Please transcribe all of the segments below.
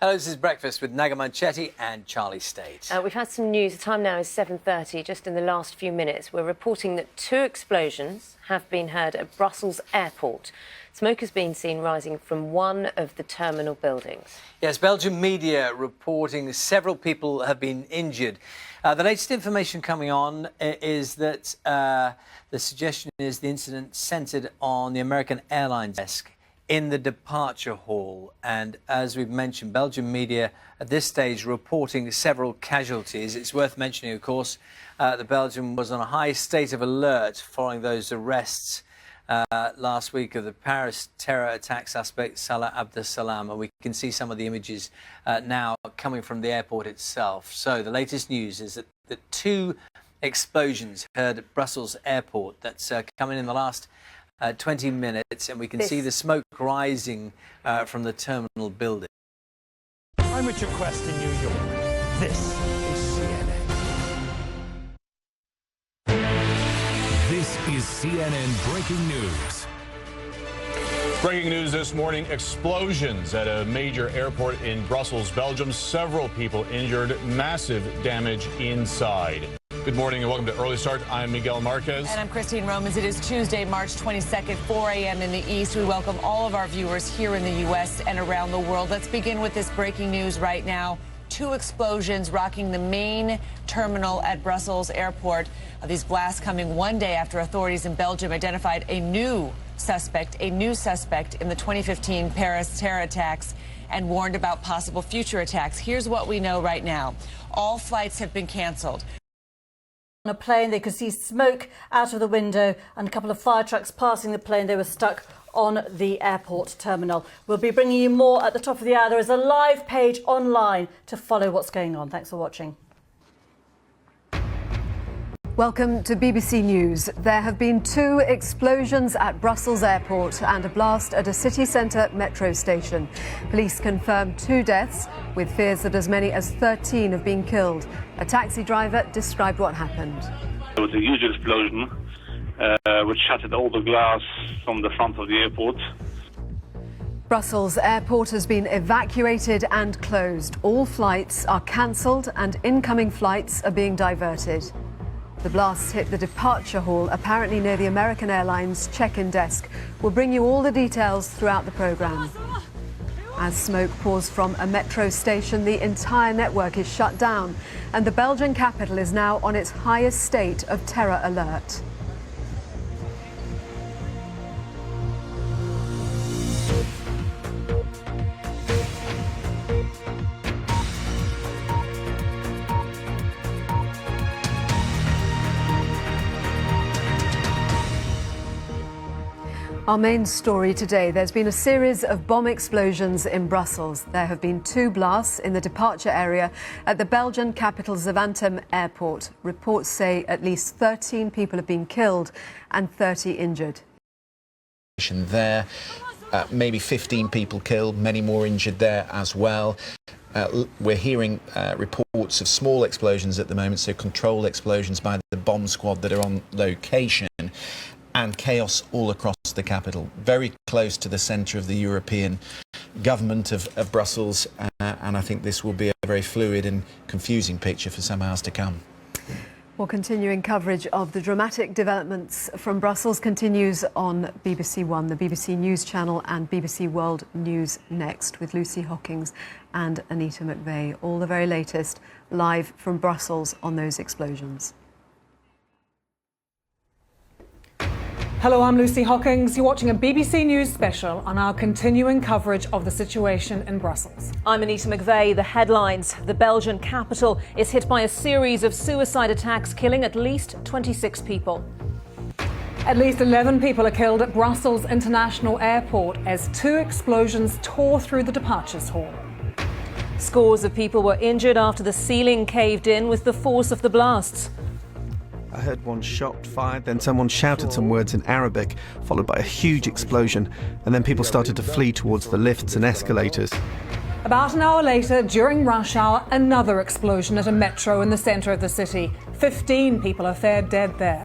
Hello, this is Breakfast with Naga Manchetti and Charlie State. We've had some news. The time now is 7:30. Just in the last few minutes, we're reporting that 2 explosions have been heard at Brussels airport. Smoke has been seen rising from one of the terminal buildings. Yes, Belgian media reporting several people have been injured. The latest information coming on is that the suggestion is the incident centred on the American Airlines desk in the departure hall. And as we've mentioned, Belgian media at this stage reporting several casualties. It's worth mentioning, of course, that Belgium was on a high state of alert following those arrests last week of the Paris terror attack suspect Salah Abdeslam. And we can see some of the images now coming from the airport itself. So the latest news is that the 2 explosions heard at Brussels airport that's coming in the last 20 minutes, and we can see the smoke rising from the terminal building. I'm Richard Quest in New York. This is CNN. This is CNN Breaking News. Breaking news this morning, explosions at a major airport in Brussels, Belgium. Several people injured, massive damage inside. Good morning and welcome to Early Start. I'm Miguel Marquez. And I'm Christine Romans. It is Tuesday, March 22nd, 4 a.m. in the East. We welcome all of our viewers here in the U.S. and around the world. Let's begin with this breaking news right now. 2 explosions rocking the main terminal at Brussels airport. These blasts coming one day after authorities in Belgium identified a new suspect in the 2015 Paris terror attacks and warned about possible future attacks. Here's what we know right now. All flights have been canceled. On a plane, they could see smoke out of the window and a couple of fire trucks passing the plane. They were stuck on the airport terminal. We'll be bringing you more at the top of the hour. There is a live page online to follow what's going on. Thanks for watching. Welcome to BBC News. There have been 2 explosions at Brussels airport and a blast at a city centre metro station. Police confirm 2 deaths, with fears that as many as 13 have been killed. A taxi driver described what happened. There was a huge explosion which shattered all the glass from the front of the airport. Brussels airport has been evacuated and closed. All flights are cancelled and incoming flights are being diverted. The blasts hit the departure hall, apparently near the American Airlines check-in desk. We'll bring you all the details throughout the programme. As smoke pours from a metro station, the entire network is shut down, and the Belgian capital is now on its highest state of terror alert. Our main story today, there's been a series of bomb explosions in Brussels. There have been 2 blasts in the departure area at the Belgian capital Zaventem airport. Reports say at least 13 people have been killed and 30 injured. There, maybe 15 people killed, many more injured there as well. We're hearing reports of small explosions at the moment, so controlled explosions by the bomb squad that are on location. And chaos all across the capital, very close to the centre of the European government of Brussels, and I think this will be a very fluid and confusing picture for some hours to come. Well, continuing coverage of the dramatic developments from Brussels continues on BBC One, the BBC News channel, and BBC World News Next with Lucy Hockings and Annita McVeigh. All the very latest live from Brussels on those explosions. Hello, I'm Lucy Hockings. You're watching a BBC News special on our continuing coverage of the situation in Brussels. I'm Annita McVeigh. The headlines. The Belgian capital is hit by a series of suicide attacks, killing at least 26 people. At least 11 people are killed at Brussels International Airport as 2 explosions tore through the departures hall. Scores of people were injured after the ceiling caved in with the force of the blasts. I heard one shot fired, then someone shouted some words in Arabic, followed by a huge explosion, and then people started to flee towards the lifts and escalators. About an hour later, during rush hour, another explosion at a metro in the centre of the city. 15 people are found dead there.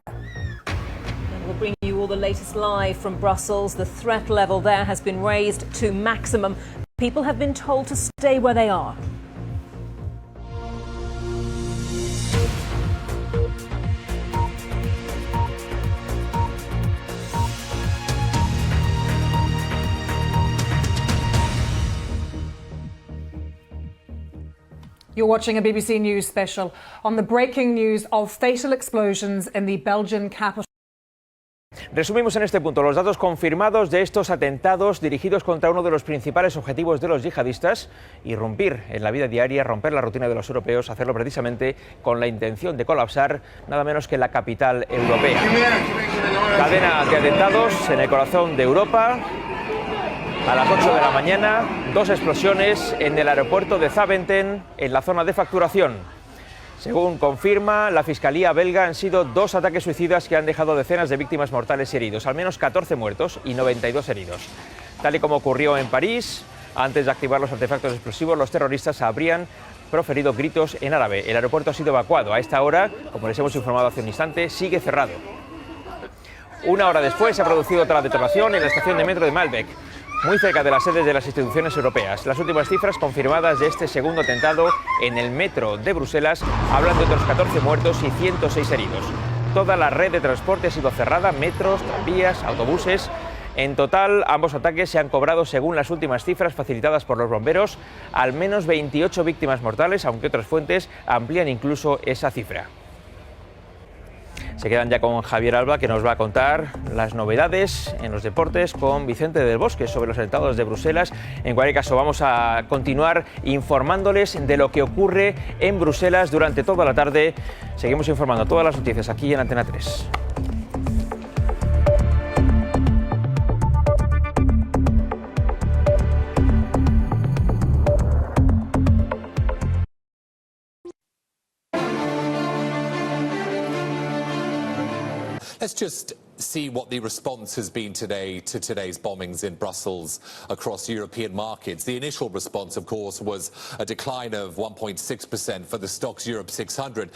And we'll bring you all the latest live from Brussels. The threat level there has been raised to maximum. People have been told to stay where they are. You're watching a BBC News special on the breaking news of fatal explosions in the Belgian capital. Resumimos en este punto los datos confirmados de estos atentados dirigidos contra uno de los principales objetivos de los yihadistas: irrumpir en la vida diaria, romper la rutina de los europeos, hacerlo precisamente con la intención de colapsar nada menos que la capital europea. Cadena de atentados en el corazón de Europa. A las 8 de la mañana, 2 explosiones en el aeropuerto de Zaventem, en la zona de facturación. Según confirma la Fiscalía belga, han sido 2 ataques suicidas que han dejado decenas de víctimas mortales y heridos, al menos 14 muertos y 92 heridos. Tal y como ocurrió en París, antes de activar los artefactos explosivos, los terroristas habrían proferido gritos en árabe. El aeropuerto ha sido evacuado. A esta hora, como les hemos informado hace un instante, sigue cerrado. Una hora después se ha producido otra detonación en la estación de metro de Malbec, muy cerca de las sedes de las instituciones europeas. Las últimas cifras confirmadas de este segundo atentado en el metro de Bruselas hablan de otros 14 muertos y 106 heridos. Toda la red de transporte ha sido cerrada, metros, tranvías, autobuses. En total, ambos ataques se han cobrado, según las últimas cifras facilitadas por los bomberos, al menos 28 víctimas mortales, aunque otras fuentes amplían incluso esa cifra. Se quedan ya con Javier Alba, que nos va a contar las novedades en los deportes con Vicente del Bosque sobre los atentados de Bruselas. En cualquier caso, vamos a continuar informándoles de lo que ocurre en Bruselas durante toda la tarde. Seguimos informando todas las noticias aquí en Antena 3. Let's just see what the response has been today to today's bombings in Brussels across European markets. The initial response, of course, was a decline of 1.6% for the Stoxx Europe 600.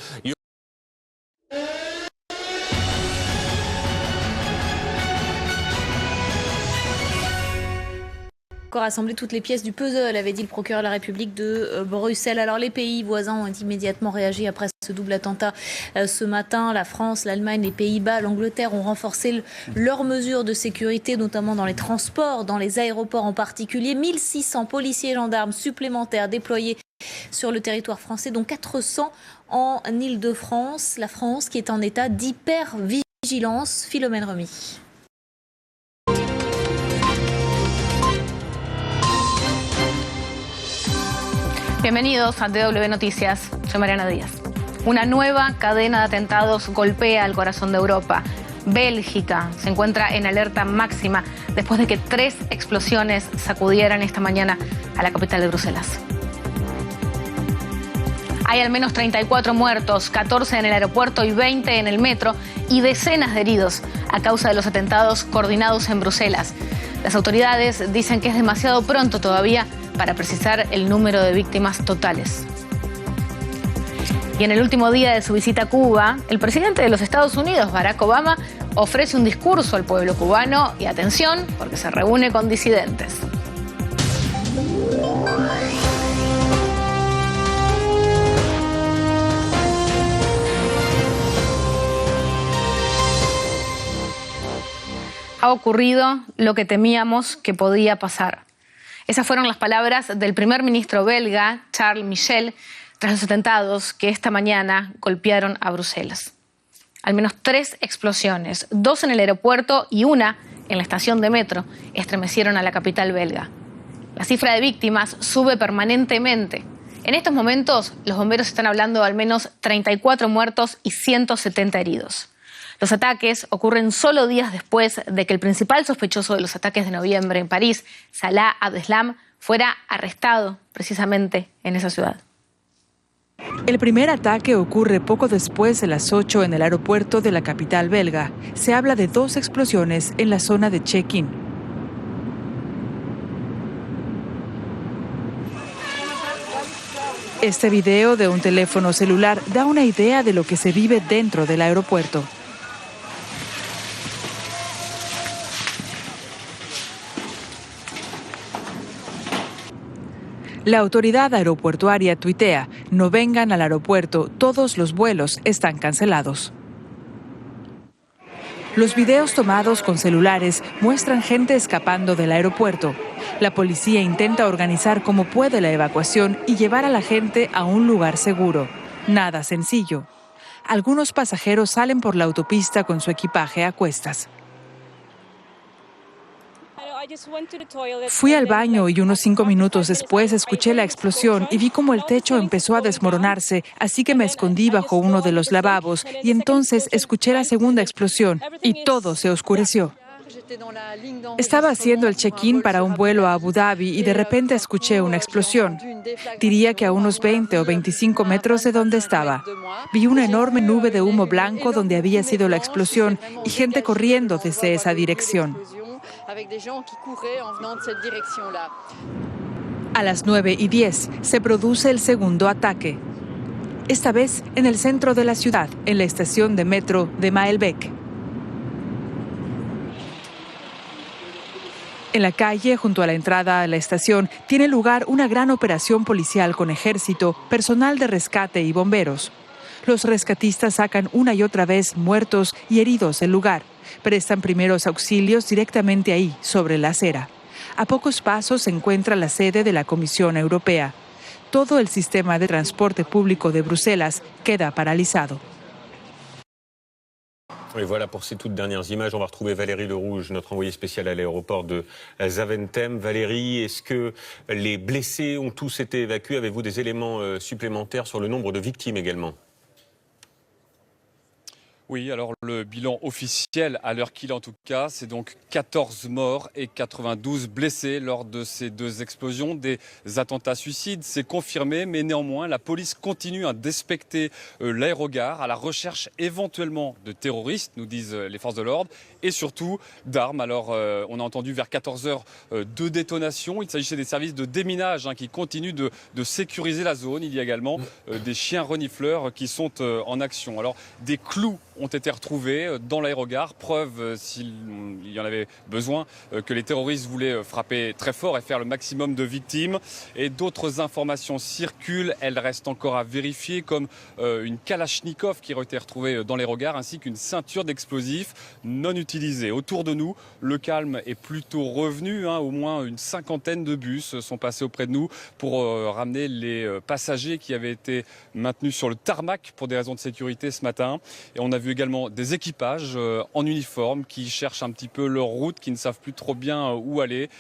Rassembler toutes les pièces du puzzle, avait dit le procureur de la République de Bruxelles. Alors les pays voisins ont immédiatement réagi après ce double attentat ce matin. La France, l'Allemagne, les Pays-Bas, l'Angleterre ont renforcé leurs mesures de sécurité, notamment dans les transports, dans les aéroports en particulier. 1600 policiers et gendarmes supplémentaires déployés sur le territoire français, dont 400 en Île-de-France. La France qui est en état d'hypervigilance. Philomène Remy. Bienvenidos a DW Noticias, soy Mariana Diaz. Una nueva cadena de atentados golpea el corazón de Europa. Bélgica se encuentra en alerta máxima después de que 3 explosiones sacudieran esta mañana a la capital de Bruselas. Hay al menos 34 muertos, 14 en el aeropuerto y 20 en el metro, y decenas de heridos a causa de los atentados coordinados en Bruselas. Las autoridades dicen que es demasiado pronto todavía para precisar el número de víctimas totales. Y en el último día de su visita a Cuba, el presidente de los Estados Unidos, Barack Obama, ofrece un discurso al pueblo cubano y atención, porque se reúne con disidentes. Ha ocurrido lo que temíamos que podía pasar. Esas fueron las palabras del primer ministro belga, Charles Michel, tras los atentados que esta mañana golpearon a Bruselas. Al menos 3 explosiones, 2 en el aeropuerto y 1 en la estación de metro, estremecieron a la capital belga. La cifra de víctimas sube permanentemente. En estos momentos, los bomberos están hablando de al menos 34 muertos y 170 heridos. Los ataques ocurren solo días después de que el principal sospechoso de los ataques de noviembre en París, Salah Abdeslam, fuera arrestado precisamente en esa ciudad. El primer ataque ocurre poco después de las 8 en el aeropuerto de la capital belga. Se habla de 2 explosiones en la zona de check-in. Este video de un teléfono celular da una idea de lo que se vive dentro del aeropuerto. La autoridad aeroportuaria tuitea: no vengan al aeropuerto, todos los vuelos están cancelados. Los videos tomados con celulares muestran gente escapando del aeropuerto. La policía intenta organizar como puede la evacuación y llevar a la gente a un lugar seguro. Nada sencillo. Algunos pasajeros salen por la autopista con su equipaje a cuestas. Fui al baño y unos 5 minutos después escuché la explosión y vi cómo el techo empezó a desmoronarse, así que me escondí bajo uno de los lavabos y entonces escuché la segunda explosión y todo se oscureció. Estaba haciendo el check-in para un vuelo a Abu Dhabi y de repente escuché una explosión. Diría que a unos 20 o 25 metros de donde estaba. Vi una enorme nube de humo blanco donde había sido la explosión y gente corriendo desde esa dirección. A las 9:10 se produce el segundo ataque. Esta vez en el centro de la ciudad, en la estación de metro de Maelbeek. En la calle, junto a la entrada a la estación, tiene lugar una gran operación policial con ejército, personal de rescate y bomberos. Los rescatistas sacan una y otra vez muertos y heridos del lugar. Prestan primeros auxilios directamente ahí, sobre la acera. A pocos pasos se encuentra la sede de la Comisión Europea. Todo el sistema de transporte público de Bruselas queda paralizado. Et voilà pour ces toutes dernières images. On va retrouver Valérie Lerouge, notre envoyée spéciale à l'aéroport de Zaventem. Valérie, est-ce que les blessés ont tous été évacués? Avez-vous des éléments supplémentaires sur le nombre de victimes également? Oui, alors le bilan officiel, à l'heure qu'il est en tout cas, c'est donc 14 morts et 92 blessés lors de ces deux explosions, des attentats suicides. C'est confirmé, mais néanmoins, la police continue d'inspecter l'aérogare à la recherche éventuellement de terroristes, nous disent les forces de l'ordre, et surtout d'armes. Alors, on a entendu vers 14 h deux détonations. Il s'agissait des services de déminage qui continuent de sécuriser la zone. Il y a également des chiens renifleurs qui sont en action. Alors, des clous ont été retrouvés dans l'aérogare, preuve, s'il y en avait besoin, que les terroristes voulaient frapper très fort et faire le maximum de victimes. Et d'autres informations circulent, elles restent encore à vérifier, comme une Kalachnikov qui aurait été retrouvée dans l'aérogare, ainsi qu'une ceinture d'explosifs non utilisée. Autour de nous, le calme est plutôt revenu, au moins une 50aine de bus sont passés auprès de nous pour ramener les passagers qui avaient été maintenus sur le tarmac pour des raisons de sécurité ce matin. Et on a vu également des équipages en uniforme qui cherchent un petit peu leur route, qui ne savent plus trop bien où aller.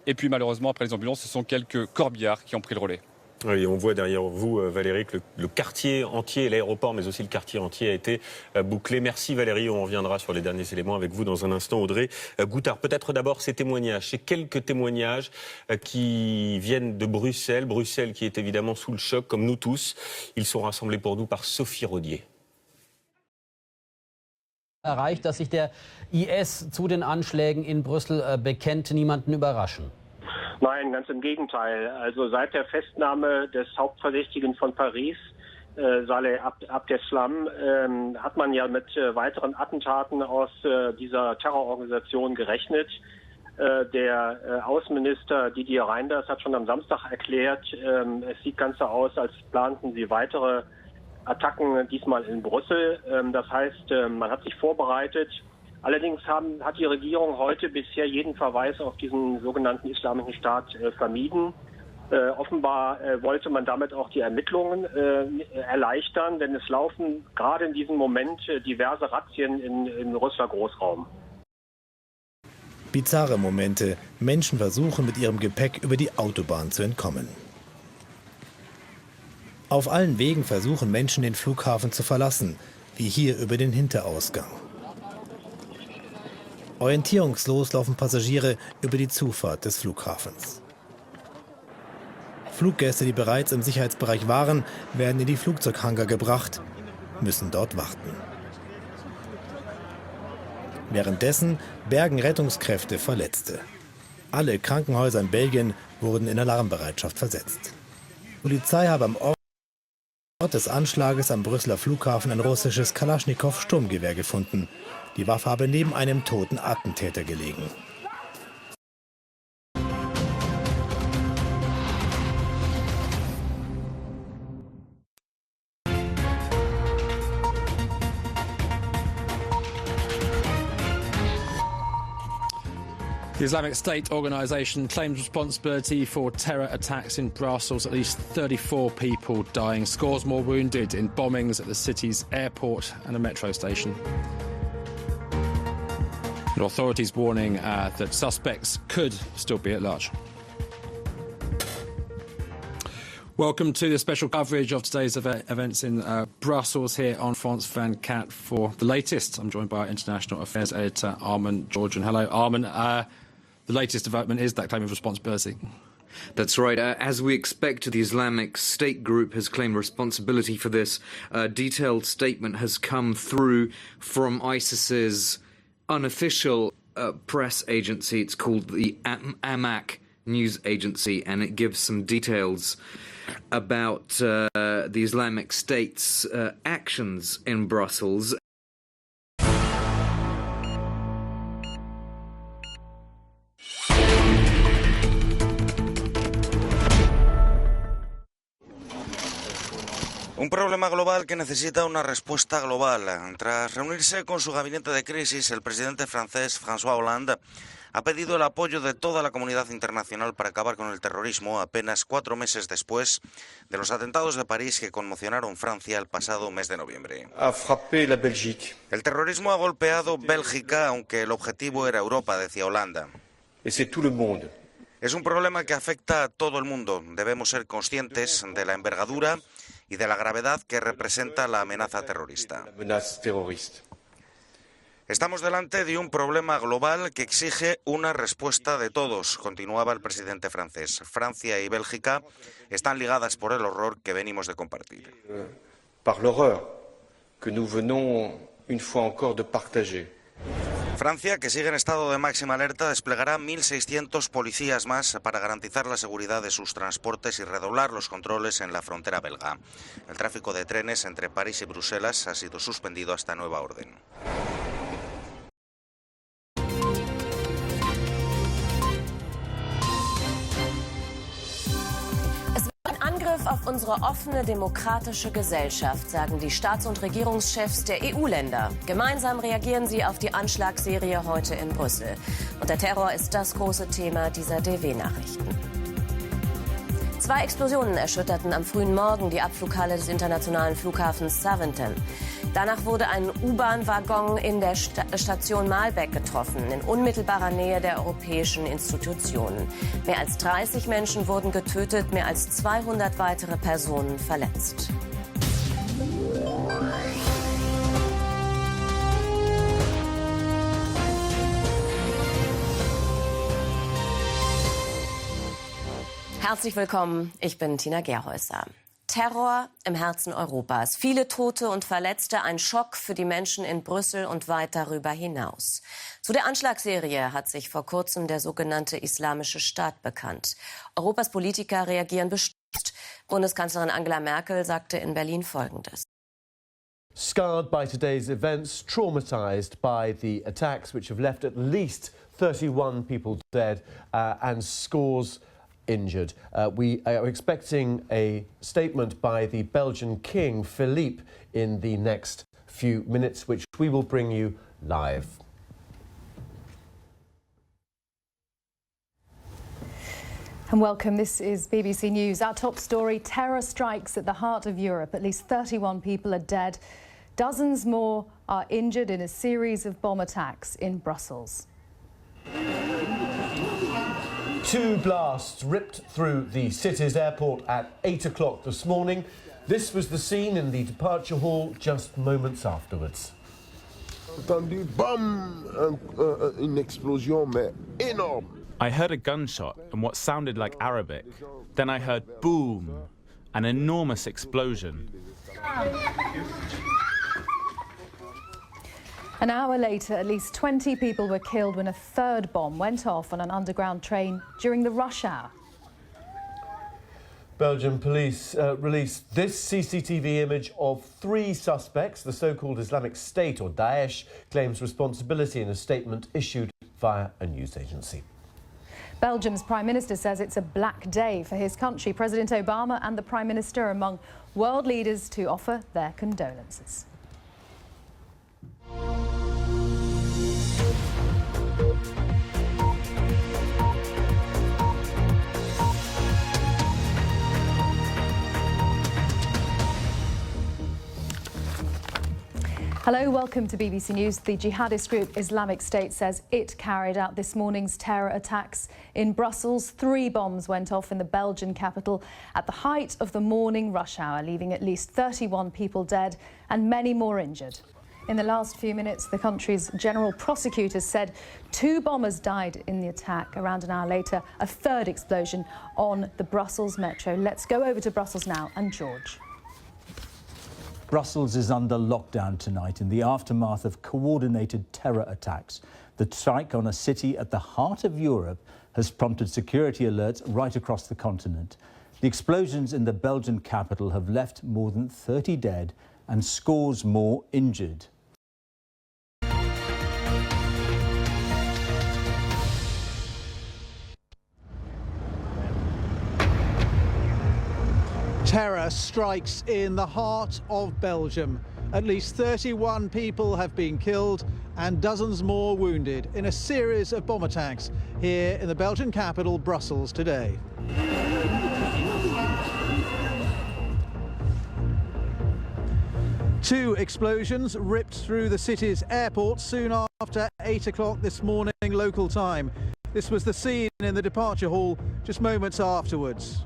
Et puis malheureusement, après les ambulances, ce sont quelques corbillards qui ont pris le relais. Oui, on voit derrière vous, Valérie, que le quartier entier, l'aéroport, mais aussi le quartier entier a été bouclé. Merci Valérie, on reviendra sur les derniers éléments avec vous dans un instant. Audrey Goutard, peut-être d'abord ces témoignages, ces quelques témoignages qui viennent de Bruxelles. Bruxelles qui est évidemment sous le choc, comme nous tous. Ils sont rassemblés pour nous par Sophie Rodier. Erreicht, dass sich der IS zu den Anschlägen in Brüssel bekennt, niemanden überraschen? Nein, ganz im Gegenteil. Also seit der Festnahme des Hauptverdächtigen von Paris, Saleh Abdeslam, hat man ja mit weiteren Attentaten aus dieser Terrororganisation gerechnet. Der Außenminister Didier Reynders hat schon am Samstag erklärt, es sieht ganz so aus, als planten sie weitere Attacken, diesmal in Brüssel. Das heißt, man hat sich vorbereitet. Allerdings hat die Regierung heute bisher jeden Verweis auf diesen sogenannten Islamischen Staat vermieden. Offenbar wollte man damit auch die Ermittlungen erleichtern, denn es laufen gerade in diesem Moment diverse Razzien im Brüsseler Großraum. Bizarre Momente. Menschen versuchen mit ihrem Gepäck über die Autobahn zu entkommen. Auf allen Wegen versuchen Menschen, den Flughafen zu verlassen, wie hier über den Hinterausgang. Orientierungslos laufen Passagiere über die Zufahrt des Flughafens. Fluggäste, die bereits im Sicherheitsbereich waren, werden in die Flugzeughangar gebracht, müssen dort warten. Währenddessen bergen Rettungskräfte Verletzte. Alle Krankenhäuser in Belgien wurden in Alarmbereitschaft versetzt. Die Polizei habe am Ort des Anschlages am Brüsseler Flughafen ein russisches Kalaschnikow-Sturmgewehr gefunden. Die Waffe habe neben einem toten Attentäter gelegen. The Islamic State organisation claims responsibility for terror attacks in Brussels. At least 34 people dying, scores more wounded in bombings at the city's airport and a metro station. And authorities warning that suspects could still be at large. Welcome to the special coverage of today's events in Brussels here on France 24 for the latest. I'm joined by our international affairs editor, Armin Georgian. Hello, Armin. The latest development is that claim of responsibility. That's right. As we expect, the Islamic State group has claimed responsibility for this. A detailed statement has come through from ISIS's unofficial press agency. It's called the Amaq news agency, and it gives some details about the Islamic State's actions in Brussels. Un problema global que necesita una respuesta global. Tras reunirse con su gabinete de crisis, el presidente francés François Hollande ha pedido el apoyo de toda la comunidad internacional para acabar con el terrorismo apenas 4 meses después de los atentados de París que conmocionaron Francia el pasado mes de noviembre. El terrorismo ha golpeado Bélgica, aunque el objetivo era Europa, decía Hollande. Es un problema que afecta a todo el mundo. Debemos ser conscientes de la envergadura y de la gravedad que representa la amenaza terrorista. Estamos delante de un problema global que exige una respuesta de todos, continuaba el presidente francés. Francia y Bélgica están ligadas por el horror que venimos de compartir. Francia, que sigue en estado de máxima alerta, desplegará 1.600 policías más para garantizar la seguridad de sus transportes y redoblar los controles en la frontera belga. El tráfico de trenes entre París y Bruselas ha sido suspendido hasta nueva orden. Angriff auf unsere offene demokratische Gesellschaft, sagen die Staats- und Regierungschefs der EU-Länder. Gemeinsam reagieren sie auf die Anschlagsserie heute in Brüssel. Und der Terror ist das große Thema dieser DW-Nachrichten. 2 Explosionen erschütterten am frühen Morgen die Abflughalle des internationalen Flughafens Zaventem. Danach wurde ein U-Bahn-Waggon in der Station Maelbeek getroffen, in unmittelbarer Nähe der europäischen Institutionen. Mehr als 30 Menschen wurden getötet, mehr als 200 weitere Personen verletzt. Herzlich willkommen, ich bin Tina Gerhäusser. Terror im Herzen Europas. Viele Tote und Verletzte, ein Schock für die Menschen in Brüssel und weit darüber hinaus. Zu der Anschlagsserie hat sich vor kurzem der sogenannte Islamische Staat bekannt. Europas Politiker reagieren bestürzt. Bundeskanzlerin Angela Merkel sagte in Berlin Folgendes. Scarred by today's events, traumatized by the attacks which have left at least 31 people dead and scores injured. We are expecting a statement by the Belgian King, Philippe, in the next few minutes, which we will bring you live. And welcome, this is BBC News. Our top story, terror strikes at the heart of Europe. At least 31 people are dead. Dozens more are injured in a series of bomb attacks in Brussels. 2 blasts ripped through the city's airport at 8 o'clock this morning. This was the scene in the departure hall just moments afterwards. Entendu, bam, une explosion, mais énorme. I heard a gunshot and what sounded like Arabic. Then I heard boom, an enormous explosion. An hour later, at least 20 people were killed when a third bomb went off on an underground train during the rush hour. Belgian police released this CCTV image of 3 suspects. The so-called Islamic State, or Daesh, claims responsibility in a statement issued via a news agency. Belgium's Prime Minister says it's a black day for his country. President Obama and the Prime Minister are among world leaders to offer their condolences. Hello, welcome to BBC News. The jihadist group Islamic State says it carried out this morning's terror attacks in Brussels. 3 bombs went off in the Belgian capital at the height of the morning rush hour, leaving at least 31 people dead and many more injured. In the last few minutes, the country's general prosecutors said 2 bombers died in the attack. Around an hour later, a 3rd explosion on the Brussels metro. Let's go over to Brussels now and George. Brussels is under lockdown tonight in the aftermath of coordinated terror attacks. The strike on a city at the heart of Europe has prompted security alerts right across the continent. The explosions in the Belgian capital have left more than 30 dead and scores more injured. Terror strikes in the heart of Belgium. At least 31 people have been killed and dozens more wounded in a series of bomb attacks here in the Belgian capital, Brussels, today. 2 explosions ripped through the city's airport soon after 8 o'clock this morning local time. This was the scene in the departure hall just moments afterwards.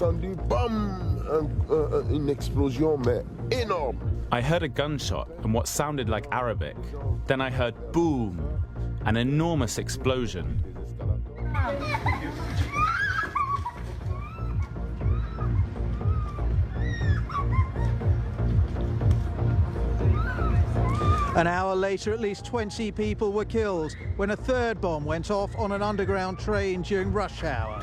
Une explosion, mais énorme. I heard a gunshot and what sounded like Arabic. Then I heard boom, an enormous explosion. An hour later, at least 20 people were killed when a 3rd bomb went off on an underground train during rush hour.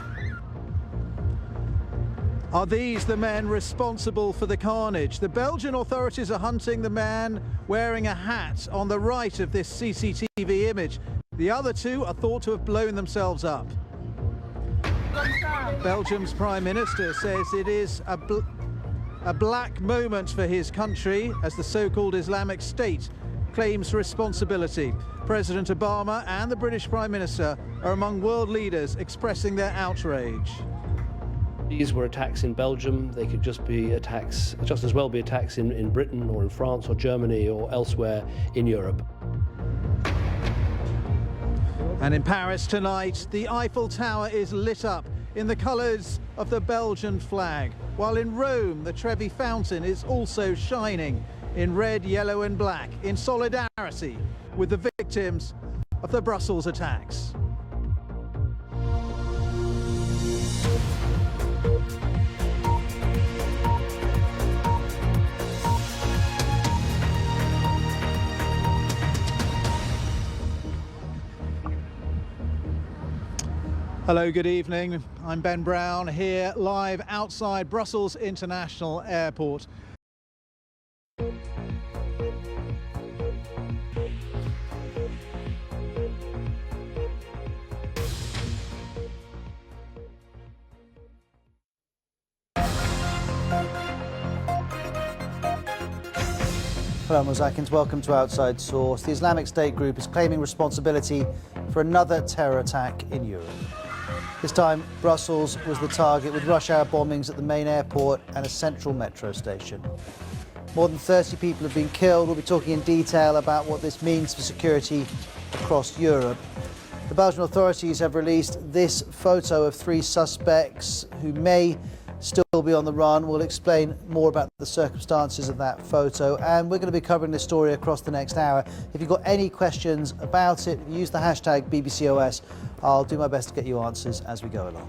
Are these the men responsible for the carnage? The Belgian authorities are hunting the man wearing a hat on the right of this CCTV image. The other 2 are thought to have blown themselves up. Belgium's Prime Minister says it is a black moment for his country as the so-called Islamic State claims responsibility. President Obama and the British Prime Minister are among world leaders expressing their outrage. These were attacks in Belgium. They could just as well be attacks in Britain or in France or Germany or elsewhere in Europe. And in Paris tonight, the Eiffel Tower is lit up in the colours of the Belgian flag, while in Rome, the Trevi Fountain is also shining in red, yellow and black in solidarity with the victims of the Brussels attacks. Hello, good evening. I'm Ben Brown here live outside Brussels International Airport. Hello, Ros Atkins. Welcome to Outside Source. The Islamic State group is claiming responsibility for another terror attack in Europe. This time, Brussels was the target with rush hour bombings at the main airport and a central metro station. More than 30 people have been killed. We'll be talking in detail about what this means for security across Europe. The Belgian authorities have released this photo of 3 suspects who may still be on the run. We'll explain more about the circumstances of that photo, and we're going to be covering this story across the next hour. If you've got any questions about it, use the hashtag BBCOS. I'll do my best to get you answers as we go along.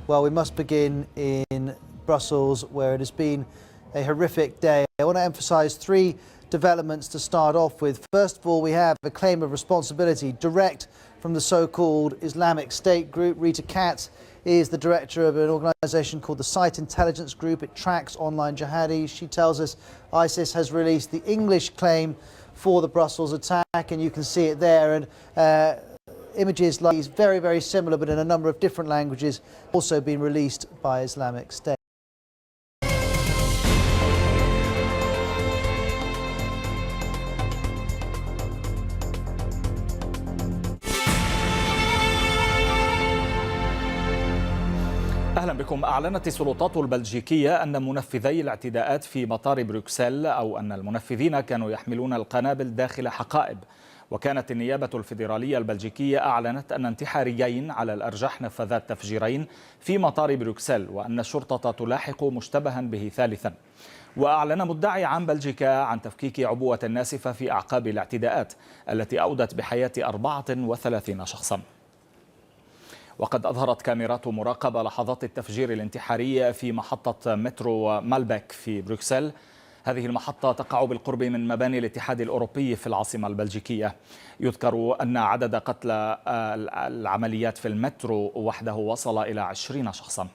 Well, we must begin in Brussels, where it has been a horrific day. I want to emphasise 3 developments to start off with. First of all, we have a claim of responsibility direct from the so-called Islamic State group. Rita Katz is the director of an organisation called the Site Intelligence Group. It tracks online jihadis. She tells us ISIS has released the English claim for the Brussels attack, and you can see it there. And images like these, very, very similar, but in a number of different languages, also been released by Islamic State. أهلا بكم. أعلنت السلطات البلجيكية أن منفذي الاعتداءات في مطار بروكسل أو أن المنفذين كانوا يحملون القنابل داخل حقائب. وكانت النيابة الفيدرالية البلجيكية أعلنت أن انتحاريين على الأرجح نفذا تفجيرين في مطار بروكسل، وأن الشرطة تلاحق مشتبها به ثالثا. وأعلن مدعي عن بلجيكا عن تفكيك عبوة ناسفة في أعقاب الاعتداءات التي أودت بحياة 34 شخصا. وقد أظهرت كاميرات مراقبة لحظات التفجير الانتحاري في محطة مترو مالبك في بروكسل. هذه المحطة تقع بالقرب من مباني الاتحاد الأوروبي في العاصمة البلجيكية. يذكر أن عدد قتلى العمليات في المترو وحده وصل إلى 20 شخصا.